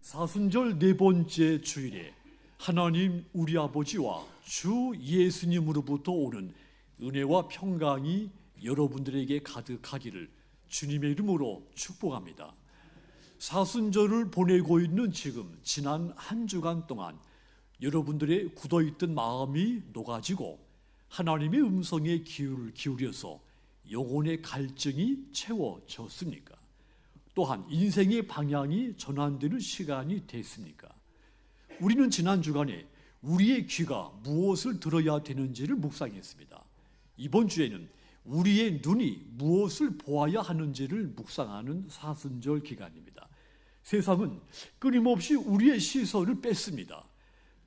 사순절 네 번째 주일에 하나님 우리 아버지와 주 예수님으로부터 오는 은혜와 평강이 여러분들에게 가득하기를 주님의 이름으로 축복합니다. 사순절을 보내고 있는 지금 지난 한 주간 동안 여러분들의 굳어있던 마음이 녹아지고 하나님의 음성에 귀를 기울여서 영혼의 갈증이 채워졌습니까? 또한 인생의 방향이 전환되는 시간이 됐습니까? 우리는 지난 주간에 우리의 귀가 무엇을 들어야 되는지를 묵상했습니다. 이번 주에는 우리의 눈이 무엇을 보아야 하는지를 묵상하는 사순절 기간입니다. 세상은 끊임없이 우리의 시선을 뺏습니다.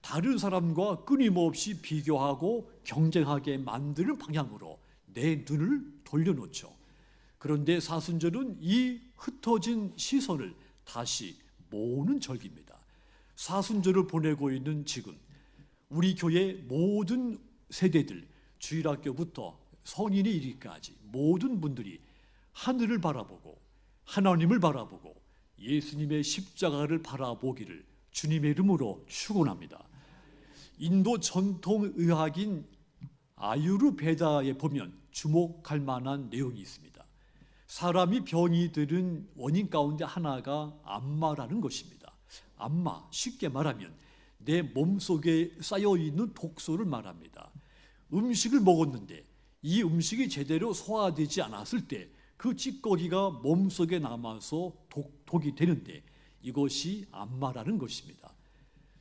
다른 사람과 끊임없이 비교하고 경쟁하게 만드는 방향으로 내 눈을 돌려놓죠. 그런데 사순절은 이 흩어진 시선을 다시 모으는 절기입니다. 사순절을 보내고 있는 지금 우리 교회 모든 세대들, 주일학교부터 성인이 이르기까지 모든 분들이 하늘을 바라보고 하나님을 바라보고 예수님의 십자가를 바라보기를 주님의 이름으로 축원합니다. 인도 전통의학인 아유르베다에 보면 주목할 만한 내용이 있습니다. 사람이 병이 드는 원인 가운데 하나가 암마라는 것입니다. 암마, 쉽게 말하면 내 몸속에 쌓여있는 독소를 말합니다. 음식을 먹었는데 이 음식이 제대로 소화되지 않았을 때 그 찌꺼기가 몸속에 남아서 독이 되는데 이것이 암마라는 것입니다.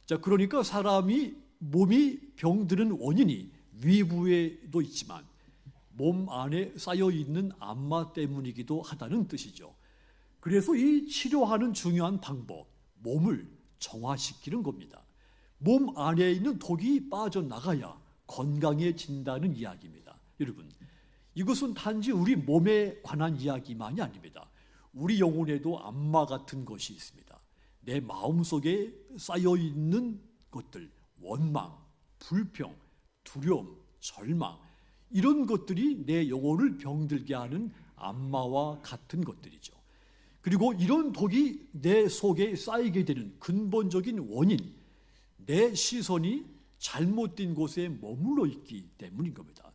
자, 그러니까 사람이 몸이 병드는 원인이 위부에도 있지만 몸 안에 쌓여있는 암마 때문이기도 하다는 뜻이죠. 그래서 이 치료하는 중요한 방법, 몸을 정화시키는 겁니다. 몸 안에 있는 독이 빠져나가야 건강해진다는 이야기입니다. 여러분, 이것은 단지 우리 몸에 관한 이야기만이 아닙니다. 우리 영혼에도 암마 같은 것이 있습니다. 내 마음속에 쌓여있는 것들, 원망, 불평, 두려움, 절망, 이런 것들이 내 영혼을 병들게 하는 암마와 같은 것들이죠. 그리고 이런 독이 내 속에 쌓이게 되는 근본적인 원인, 내 시선이 잘못된 곳에 머물러 있기 때문인 겁니다.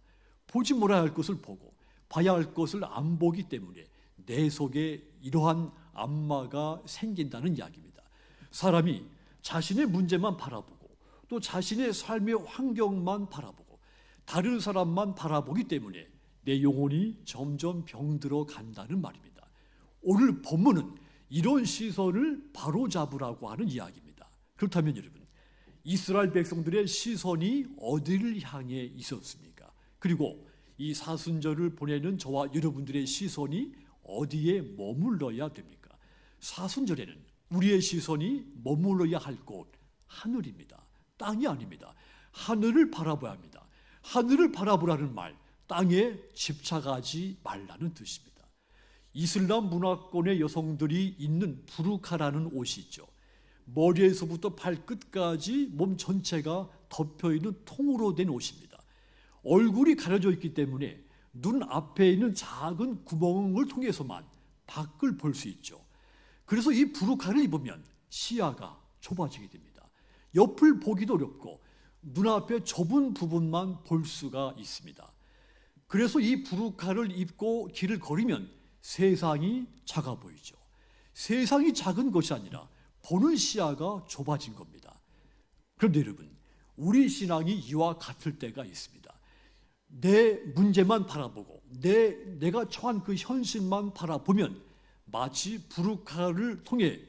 보지 말아야 할 것을 보고 봐야 할 것을 안 보기 때문에 내 속에 이러한 암마가 생긴다는 이야기입니다. 사람이 자신의 문제만 바라보고 또 자신의 삶의 환경만 바라보고 다른 사람만 바라보기 때문에 내 영혼이 점점 병들어 간다는 말입니다. 오늘 본문은 이런 시선을 바로잡으라고 하는 이야기입니다. 그렇다면 여러분, 이스라엘 백성들의 시선이 어디를 향해 있었습니까? 그리고 이 사순절을 보내는 저와 여러분들의 시선이 어디에 머물러야 됩니까? 사순절에는 우리의 시선이 머물러야 할 곳, 하늘입니다. 땅이 아닙니다. 하늘을 바라봐야 합니다. 하늘을 바라보라는 말, 땅에 집착하지 말라는 뜻입니다. 이슬람 문화권의 여성들이 입는 부르카라는 옷이 있죠. 머리에서부터 발끝까지 몸 전체가 덮여있는 통으로 된 옷입니다. 얼굴이 가려져 있기 때문에 눈 앞에 있는 작은 구멍을 통해서만 밖을 볼 수 있죠. 그래서 이 부르카를 입으면 시야가 좁아지게 됩니다. 옆을 보기도 어렵고 눈앞에 좁은 부분만 볼 수가 있습니다. 그래서 이 부르카를 입고 길을 걸으면 세상이 작아 보이죠. 세상이 작은 것이 아니라 보는 시야가 좁아진 겁니다. 그런데 여러분, 우리 신앙이 이와 같을 때가 있습니다. 내 문제만 바라보고 내가 처한 그 현실만 바라보면 마치 부르카를 통해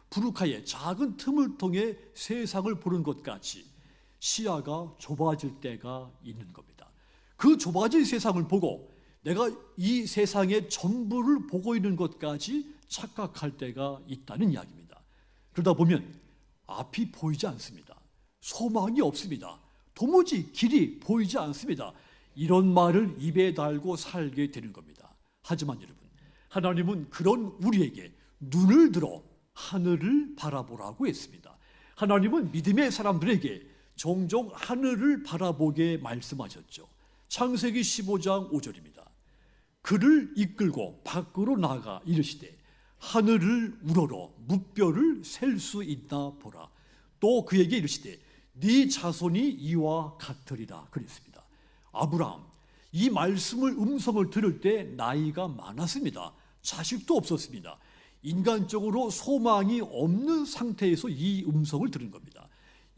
부르카의 작은 틈을 통해 세상을 보는 것 같이 시야가 좁아질 때가 있는 겁니다. 그 좁아진 세상을 보고 내가 이 세상의 전부를 보고 있는 것까지 착각할 때가 있다는 이야기입니다. 그러다 보면 앞이 보이지 않습니다. 소망이 없습니다. 도무지 길이 보이지 않습니다. 이런 말을 입에 달고 살게 되는 겁니다. 하지만 여러분, 하나님은 그런 우리에게 눈을 들어 하늘을 바라보라고 했습니다. 하나님은 믿음의 사람들에게 종종 하늘을 바라보게 말씀하셨죠. 창세기 15장 5절입니다. 그를 이끌고 밖으로 나가 이르시되 하늘을 우러러 무뼈를 셀 수 있나 보라. 또 그에게 이르시되 네 자손이 이와 같으리라 그랬습니다. 아브라함, 이 말씀을 음성을 들을 때 나이가 많았습니다. 자식도 없었습니다. 인간적으로 소망이 없는 상태에서 이 음성을 들은 겁니다.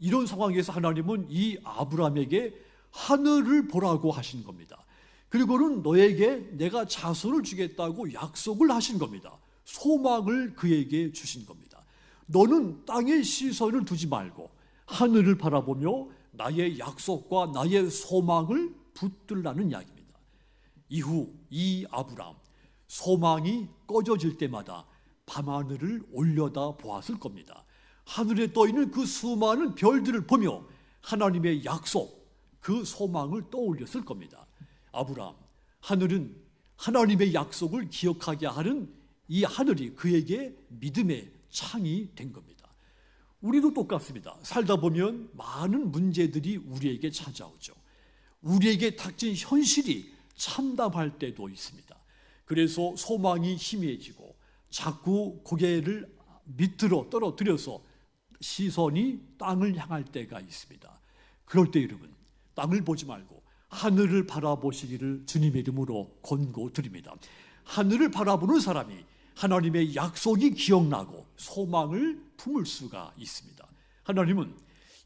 이런 상황에서 하나님은 이 아브라함에게 하늘을 보라고 하신 겁니다. 그리고는 너에게 내가 자손을 주겠다고 약속을 하신 겁니다. 소망을 그에게 주신 겁니다. 너는 땅에 시선을 두지 말고 하늘을 바라보며 나의 약속과 나의 소망을 붙들라는 이야기입니다. 이후 이 아브라함, 소망이 꺼져질 때마다 밤하늘을 올려다 보았을 겁니다. 하늘에 떠있는 그 수많은 별들을 보며 하나님의 약속, 그 소망을 떠올렸을 겁니다. 아브라함, 하늘은 하나님의 약속을 기억하게 하는 이 하늘이 그에게 믿음의 창이 된 겁니다. 우리도 똑같습니다. 살다 보면 많은 문제들이 우리에게 찾아오죠. 우리에게 닥친 현실이 참담할 때도 있습니다. 그래서 소망이 희미해지고 자꾸 고개를 밑으로 떨어뜨려서 시선이 땅을 향할 때가 있습니다. 그럴 때 여러분, 땅을 보지 말고 하늘을 바라보시기를 주님의 이름으로 권고드립니다. 하늘을 바라보는 사람이 하나님의 약속이 기억나고 소망을 품을 수가 있습니다. 하나님은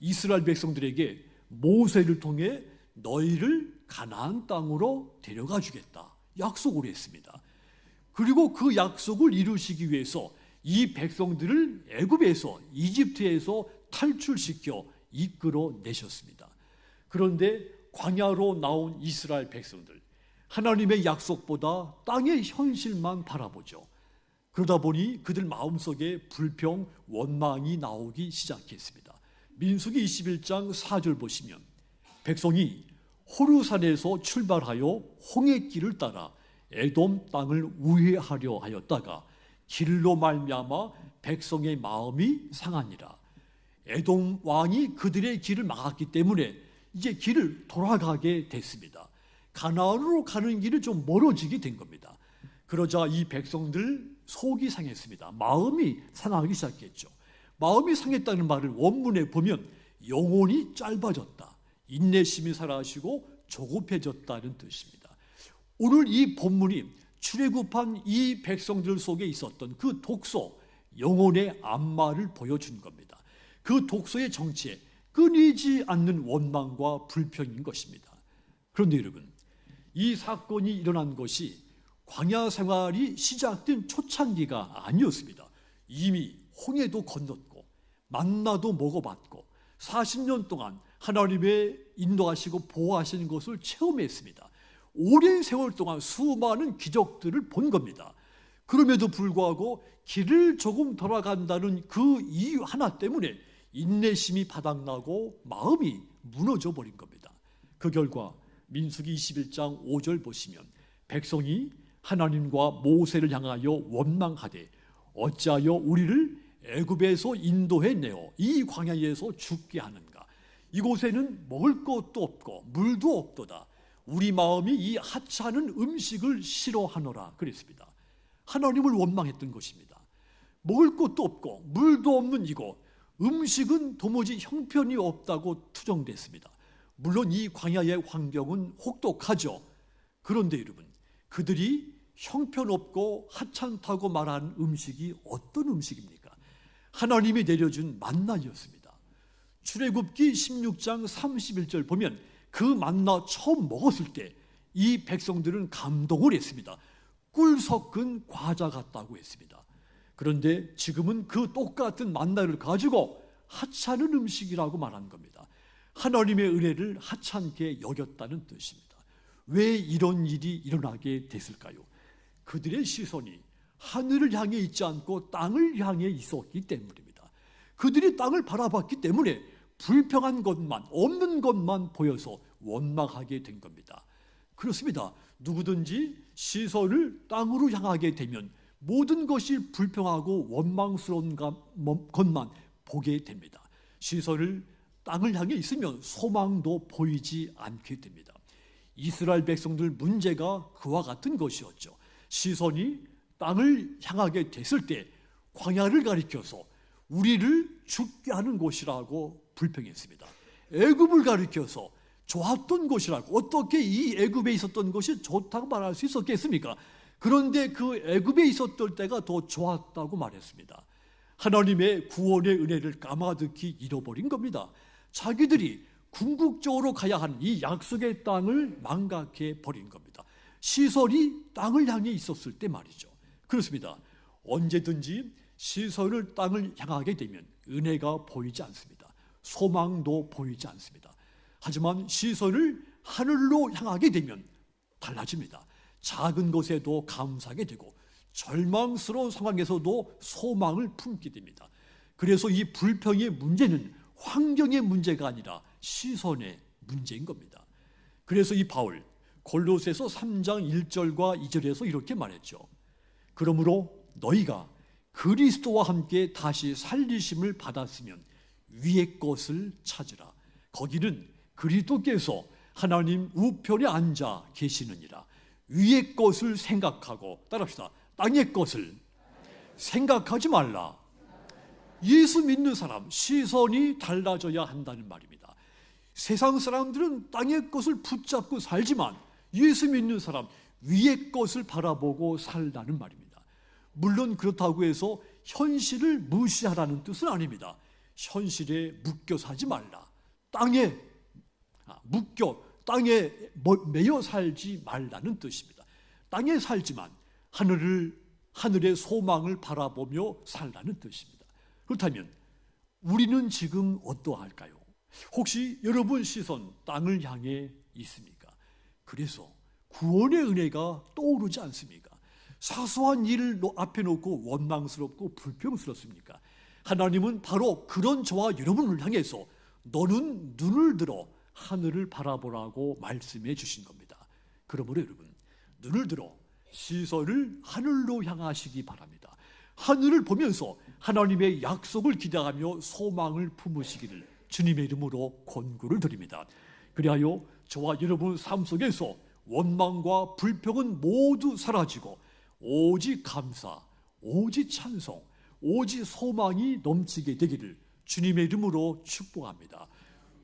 이스라엘 백성들에게 모세를 통해 너희를 가나안 땅으로 데려가 주겠다 약속을 했습니다. 그리고 그 약속을 이루시기 위해서 이 백성들을 애굽에서, 이집트에서 탈출시켜 이끌어 내셨습니다. 그런데 광야로 나온 이스라엘 백성들, 하나님의 약속보다 땅의 현실만 바라보죠. 그러다 보니 그들 마음속에 불평, 원망이 나오기 시작했습니다. 민수기 21장 4절 보시면 백성이 호르산에서 출발하여 홍해길을 따라 에돔 땅을 우회하려 하였다가 길로 말미암아 백성의 마음이 상하니라. 에돔 왕이 그들의 길을 막았기 때문에 이제 길을 돌아가게 됐습니다. 가나안으로 가는 길이 좀 멀어지게 된 겁니다. 그러자 이 백성들 속이 상했습니다. 마음이 상하기 시작했죠. 마음이 상했다는 말을 원문에 보면 영혼이 짧아졌다, 인내심이 사라지고 조급해졌다는 뜻입니다. 오늘 이 본문이 출애굽한 이 백성들 속에 있었던 그 독소, 영혼의 암말을 보여준 겁니다. 그 독소의 정체에 끊이지 않는 원망과 불평인 것입니다. 그런데 여러분, 이 사건이 일어난 것이 광야 생활이 시작된 초창기가 아니었습니다. 이미 홍해도 건넜고 만나도 먹어봤고 40년 동안 하나님의 인도하시고 보호하시는 것을 체험했습니다. 오랜 세월 동안 수많은 기적들을 본 겁니다. 그럼에도 불구하고 길을 조금 돌아간다는 그 이유 하나 때문에 인내심이 바닥나고 마음이 무너져 버린 겁니다. 그 결과 민수기 21장 5절 보시면 백성이 하나님과 모세를 향하여 원망하되 어찌하여 우리를 애굽에서 인도해 내어 이 광야에서 죽게 하는가? 이곳에는 먹을 것도 없고 물도 없도다. 우리 마음이 이 하찮은 음식을 싫어하노라 그랬습니다. 하나님을 원망했던 것입니다. 먹을 것도 없고 물도 없는 이곳, 음식은 도무지 형편이 없다고 투정됐습니다. 물론 이 광야의 환경은 혹독하죠. 그런데 여러분, 그들이 형편없고 하찮다고 말한 음식이 어떤 음식입니까? 하나님이 내려준 만나였습니다. 출애굽기 16장 31절 보면 그 만나 처음 먹었을 때 이 백성들은 감동을 했습니다. 꿀 섞은 과자 같다고 했습니다. 그런데 지금은 그 똑같은 만나를 가지고 하찮은 음식이라고 말한 겁니다. 하나님의 은혜를 하찮게 여겼다는 뜻입니다. 왜 이런 일이 일어나게 됐을까요? 그들의 시선이 하늘을 향해 있지 않고 땅을 향해 있었기 때문입니다. 그들이 땅을 바라봤기 때문에 불평한 것만, 없는 것만 보여서 원망하게 된 겁니다. 그렇습니다. 누구든지 시선을 땅으로 향하게 되면 모든 것이 불평하고 원망스러운 것만 보게 됩니다. 시선을 땅을 향해 있으면 소망도 보이지 않게 됩니다. 이스라엘 백성들 문제가 그와 같은 것이었죠. 시선이 땅을 향하게 됐을 때 광야를 가리켜서 우리를 죽게 하는 곳이라고 불평했습니다. 애굽을 가리켜서 좋았던 곳이라고, 어떻게 이 애굽에 있었던 것이 좋다고 말할 수 있었겠습니까? 그런데 그 애굽에 있었던 때가 더 좋았다고 말했습니다. 하나님의 구원의 은혜를 까마득히 잃어버린 겁니다. 자기들이 궁극적으로 가야 하는 이 약속의 땅을 망각해 버린 겁니다. 시선이 땅을 향해 있었을 때 말이죠. 그렇습니다. 언제든지 시선을 땅을 향하게 되면 은혜가 보이지 않습니다. 소망도 보이지 않습니다. 하지만 시선을 하늘로 향하게 되면 달라집니다. 작은 것에도 감사하게 되고 절망스러운 상황에서도 소망을 품게 됩니다. 그래서 이 불평의 문제는 환경의 문제가 아니라 시선의 문제인 겁니다. 그래서 이 바울 골로새서 3장 1절과 2절에서 이렇게 말했죠. 그러므로 너희가 그리스도와 함께 다시 살리심을 받았으면 위의 것을 찾으라. 거기는 그리스도께서 하나님 우편에 앉아 계시느니라. 위의 것을 생각하고, 따라합시다. 땅의 것을 생각하지 말라. 예수 믿는 사람 시선이 달라져야 한다는 말입니다. 세상 사람들은 땅의 것을 붙잡고 살지만 예수 믿는 사람 위의 것을 바라보고 살라는 말입니다. 물론 그렇다고 해서 현실을 무시하라는 뜻은 아닙니다. 현실에 묶여 살지 말라. 땅에 매여 살지 말라는 뜻입니다. 땅에 살지만 하늘의 소망을 바라보며 살라는 뜻입니다. 그렇다면 우리는 지금 어떠할까요? 혹시 여러분 시선 땅을 향해 있습니까? 그래서 구원의 은혜가 떠오르지 않습니까? 사소한 일을 앞에 놓고 원망스럽고 불평스럽습니까? 하나님은 바로 그런 저와 여러분을 향해서 너는 눈을 들어 하늘을 바라보라고 말씀해 주신 겁니다. 그러므로 여러분, 눈을 들어 시선을 하늘로 향하시기 바랍니다. 하늘을 보면서 하나님의 약속을 기대하며 소망을 품으시기를 주님의 이름으로 권고를 드립니다. 그리하여 저와 여러분 삶 속에서 원망과 불평은 모두 사라지고 오직 감사, 오직 찬송, 오직 소망이 넘치게 되기를 주님의 이름으로 축복합니다.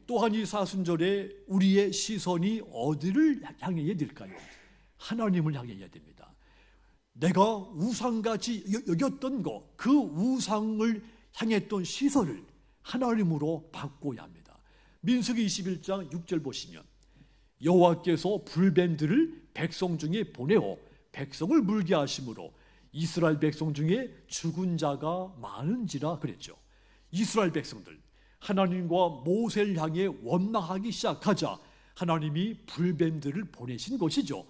또한 이 사순절에 우리의 시선이 어디를 향해야 될까요? 하나님을 향해야 됩니다. 내가 우상같이 여겼던 그 우상을 향했던 시선을 하나님으로 바꿔야 합니다. 민수기 21장 6절 보시면 여호와께서 불뱀들을 백성 중에 보내어 백성을 물게 하심으로 이스라엘 백성 중에 죽은 자가 많은지라 그랬죠. 이스라엘 백성들 하나님과 모세를 향해 원망하기 시작하자 하나님이 불뱀들을 보내신 것이죠.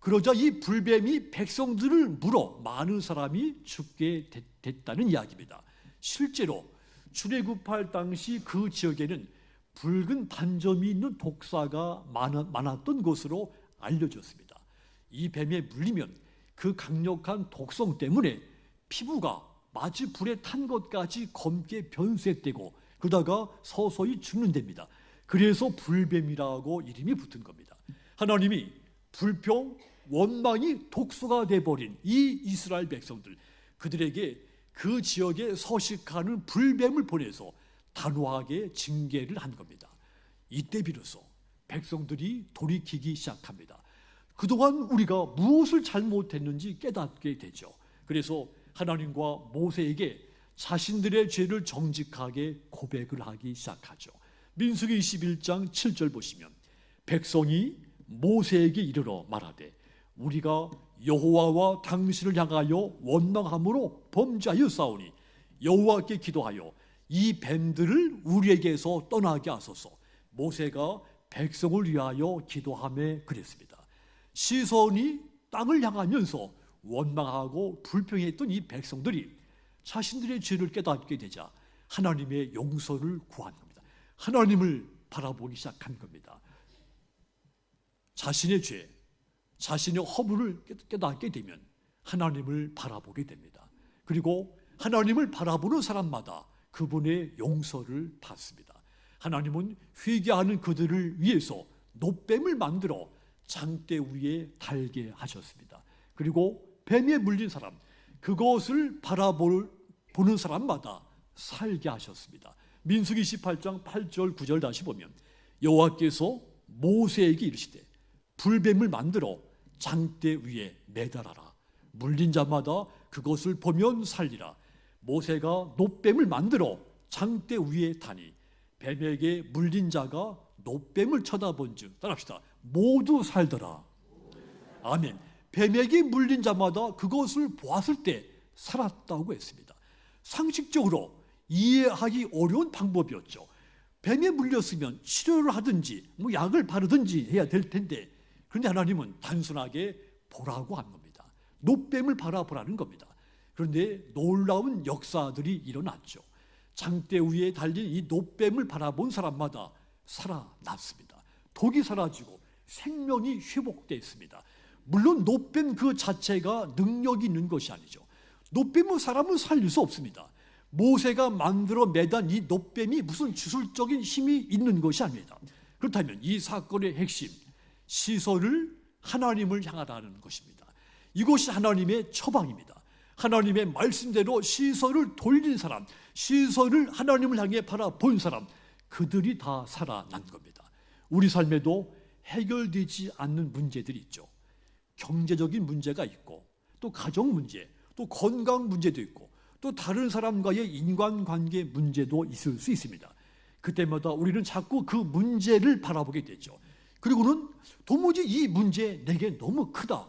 그러자 이 불뱀이 백성들을 물어 많은 사람이 죽게 됐다는 이야기입니다. 실제로 출애굽할 당시 그 지역에는 붉은 반점이 있는 독사가 많았던 것으로 알려졌습니다. 이 뱀에 물리면 그 강력한 독성 때문에 피부가 마치 불에 탄 것까지 검게 변색되고 그러다가 서서히 죽는답니다. 그래서 불뱀이라고 이름이 붙은 겁니다. 하나님이 불평, 원망이 독소가 돼버린 이 이스라엘 백성들, 그들에게 그 지역에 서식하는 불뱀을 보내서 단호하게 징계를 한 겁니다. 이때 비로소 백성들이 돌이키기 시작합니다. 그동안 우리가 무엇을 잘못했는지 깨닫게 되죠. 그래서 하나님과 모세에게 자신들의 죄를 정직하게 고백을 하기 시작하죠. 민수기 21장 7절 보시면 백성이 모세에게 이르러 말하되 우리가 여호와와 당신을 향하여 원망함으로 범죄하여 싸우니 여호와께 기도하여 이 뱀들을 우리에게서 떠나게 하소서. 모세가 백성을 위하여 기도하며 그랬습니다. 시선이 땅을 향하면서 원망하고 불평했던 이 백성들이 자신들의 죄를 깨닫게 되자 하나님의 용서를 구한 겁니다. 하나님을 바라보기 시작한 겁니다. 자신의 죄, 자신의 허물을 깨닫게 되면 하나님을 바라보게 됩니다. 그리고 하나님을 바라보는 사람마다 그분의 용서를 받습니다. 하나님은 회개하는 그들을 위해서 놋뱀을 만들어 장대 위에 달게 하셨습니다. 그리고 뱀에 물린 사람, 그것을 바라보는 사람마다 살게 하셨습니다. 민수기 18장 8절 9절 다시 보면 여호와께서 모세에게 이르시되 불뱀을 만들어 장대 위에 매달아라. 물린 자마다 그것을 보면 살리라. 모세가 놋뱀을 만들어 장대 위에 다니 뱀에게 물린 자가 놋뱀을 쳐다본즉 따라합시다. 모두 살더라. 아멘. 뱀에게 물린 자마다 그것을 보았을 때 살았다고 했습니다. 상식적으로 이해하기 어려운 방법이었죠. 뱀에 물렸으면 치료를 하든지 약을 바르든지 해야 될 텐데, 그런데 하나님은 단순하게 보라고 한 겁니다. 놋뱀을 바라보라는 겁니다. 그런데 놀라운 역사들이 일어났죠. 장대 위에 달린 이 놋뱀을 바라본 사람마다 살아났습니다. 독이 사라지고 생명이 회복됐습니다. 물론 놋뱀 그 자체가 능력이 있는 것이 아니죠. 놋뱀은 사람을 살릴 수 없습니다. 모세가 만들어 매단 이 놋뱀이 무슨 주술적인 힘이 있는 것이 아닙니다. 그렇다면 이 사건의 핵심, 시선을 하나님을 향하라는 것입니다. 이것이 하나님의 처방입니다. 하나님의 말씀대로 시선을 돌린 사람, 시선을 하나님을 향해 바라본 사람, 그들이 다 살아난 겁니다. 우리 삶에도 해결되지 않는 문제들이 있죠. 경제적인 문제가 있고, 또 가정 문제, 또 건강 문제도 있고, 또 다른 사람과의 인간관계 문제도 있을 수 있습니다. 그때마다 우리는 자꾸 그 문제를 바라보게 되죠. 그리고는 도무지 이 문제 내게 너무 크다,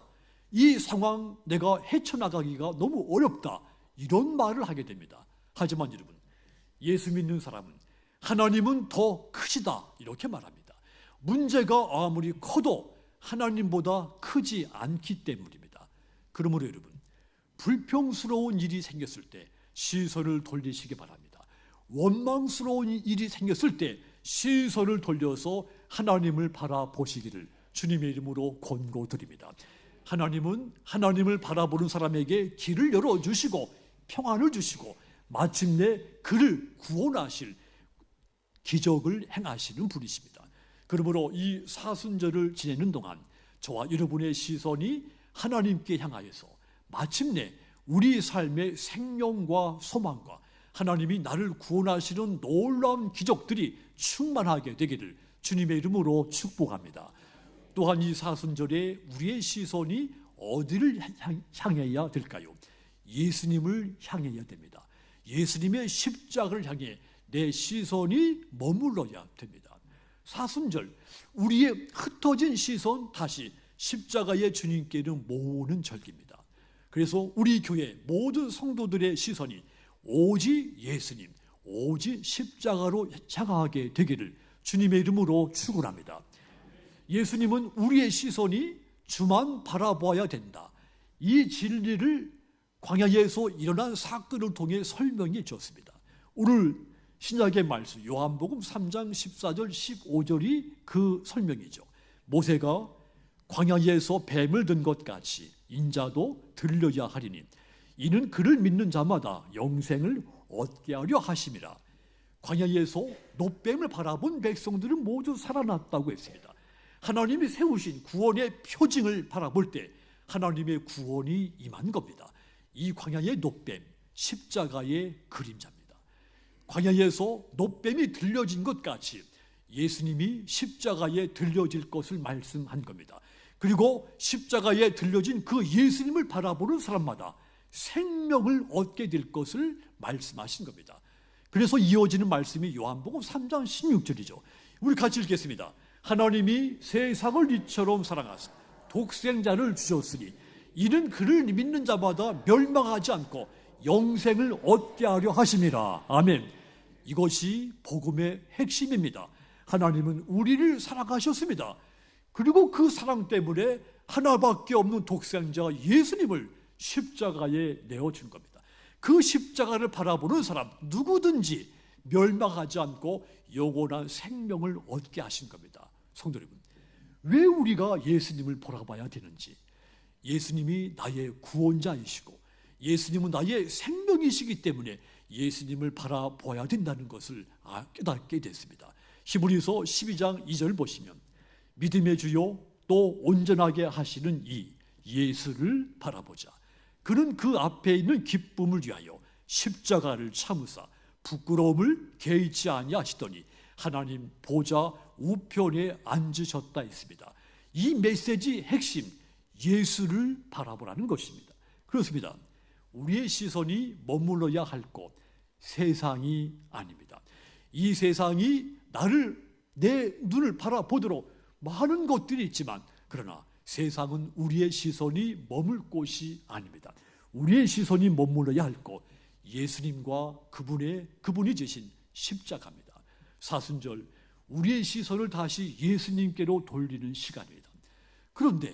이 상황 내가 헤쳐나가기가 너무 어렵다, 이런 말을 하게 됩니다. 하지만 여러분, 예수 믿는 사람은 하나님은 더 크시다 이렇게 말합니다. 문제가 아무리 커도 하나님보다 크지 않기 때문입니다. 그러므로 여러분, 불평스러운 일이 생겼을 때 시선을 돌리시기 바랍니다. 원망스러운 일이 생겼을 때 시선을 돌려서 하나님을 바라보시기를 주님의 이름으로 권고드립니다. 하나님은 하나님을 바라보는 사람에게 길을 열어주시고 평안을 주시고 마침내 그를 구원하실 기적을 행하시는 분이십니다. 그러므로 이 사순절을 지내는 동안 저와 여러분의 시선이 하나님께 향하여서 마침내 우리 삶의 생명과 소망과 하나님이 나를 구원하시는 놀라운 기적들이 충만하게 되기를 주님의 이름으로 축복합니다. 또한 이 사순절에 우리의 시선이 어디를 향해야 될까요? 예수님을 향해야 됩니다. 예수님의 십자가를 향해 내 시선이 머물러야 됩니다. 사순절, 우리의 흩어진 시선 다시 십자가의 주님께는 모으는 절기입니다. 그래서 우리 교회 모든 성도들의 시선이 오직 예수님, 오직 십자가로 향하게 되기를 주님의 이름으로 축원합니다. 예수님은 우리의 시선이 주만 바라보아야 된다, 이 진리를 광야에서 일어난 사건을 통해 설명해 주었습니다. 오늘 신약의 말씀 요한복음 3장 14절 15절이 그 설명이죠. 모세가 광야에서 뱀을 든 것 같이 인자도 들려야 하리니 이는 그를 믿는 자마다 영생을 얻게 하려 하심이라. 광야에서 놋뱀을 바라본 백성들은 모두 살아났다고 했습니다. 하나님이 세우신 구원의 표징을 바라볼 때 하나님의 구원이 임한 겁니다. 이 광야의 놋뱀, 십자가의 그림자입니다. 광야에서 놋뱀이 들려진 것 같이 예수님이 십자가에 들려질 것을 말씀한 겁니다. 그리고 십자가에 들려진 그 예수님을 바라보는 사람마다 생명을 얻게 될 것을 말씀하신 겁니다. 그래서 이어지는 말씀이 요한복음 3장 16절이죠. 우리 같이 읽겠습니다. 하나님이 세상을 이처럼 사랑하사 독생자를 주셨으니 이는 그를 믿는 자마다 멸망하지 않고 영생을 얻게 하려 하심이라. 아멘. 이것이 복음의 핵심입니다. 하나님은 우리를 사랑하셨습니다. 그리고 그 사랑 때문에 하나밖에 없는 독생자 예수님을 십자가에 내어준 겁니다. 그 십자가를 바라보는 사람 누구든지 멸망하지 않고 영원한 생명을 얻게 하신 겁니다. 성도 여러분, 왜 우리가 예수님을 바라봐야 되는지, 예수님이 나의 구원자이시고 예수님은 나의 생명이시기 때문에 예수님을 바라봐야 된다는 것을 깨닫게 됐습니다. 히브리서 12장 2절 보시면 믿음의 주요 또 온전하게 하시는 이 예수를 바라보자. 그는 그 앞에 있는 기쁨을 위하여 십자가를 참으사 부끄러움을 개의치 아니하시더니 하나님 보좌 우편에 앉으셨다 했습니다. 이 메시지 핵심, 예수를 바라보라는 것입니다. 그렇습니다. 우리의 시선이 머물러야 할 곳, 세상이 아닙니다. 이 세상이 내 눈을 바라보도록 많은 것들이 있지만, 그러나 세상은 우리의 시선이 머물 곳이 아닙니다. 우리의 시선이 머물러야 할 곳, 예수님과 그분이 지신 십자가입니다. 사순절, 우리의 시선을 다시 예수님께로 돌리는 시간입니다. 그런데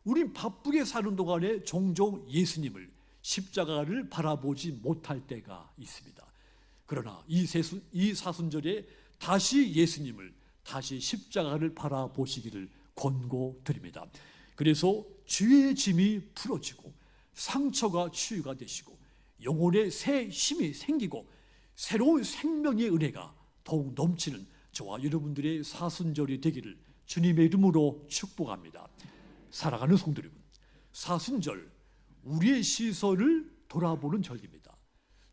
우린 바쁘게 사는 동안에 종종 예수님을, 십자가를 바라보지 못할 때가 있습니다. 그러나 이 사순절에 다시 예수님을, 다시 십자가를 바라보시기를 권고드립니다. 그래서 죄의 짐이 풀어지고 상처가 치유가 되시고 영혼에 새 힘이 생기고 새로운 생명의 은혜가 더욱 넘치는 저와 여러분들의 사순절이 되기를 주님의 이름으로 축복합니다. 사랑하는 성도 여러분, 사순절, 우리의 시선을 돌아보는 절기입니다.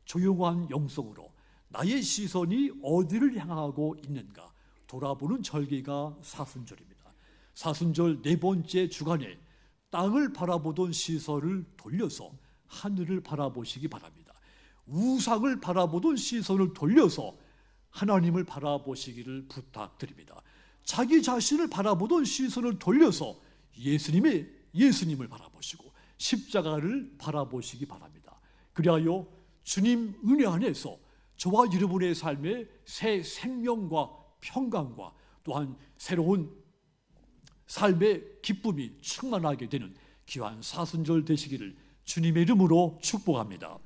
조용한 영성으로 나의 시선이 어디를 향하고 있는가 돌아보는 절기가 사순절입니다. 사순절 네 번째 주간에 땅을 바라보던 시선을 돌려서 하늘을 바라보시기 바랍니다. 우상을 바라보던 시선을 돌려서 하나님을 바라보시기를 부탁드립니다. 자기 자신을 바라보던 시선을 돌려서 예수님을 바라보시고 십자가를 바라보시기 바랍니다. 그리하여 주님 은혜 안에서 저와 여러분의 삶에 새 생명과 평강과 또한 새로운 삶의 기쁨이 충만하게 되는 귀한 사순절 되시기를 주님의 이름으로 축복합니다.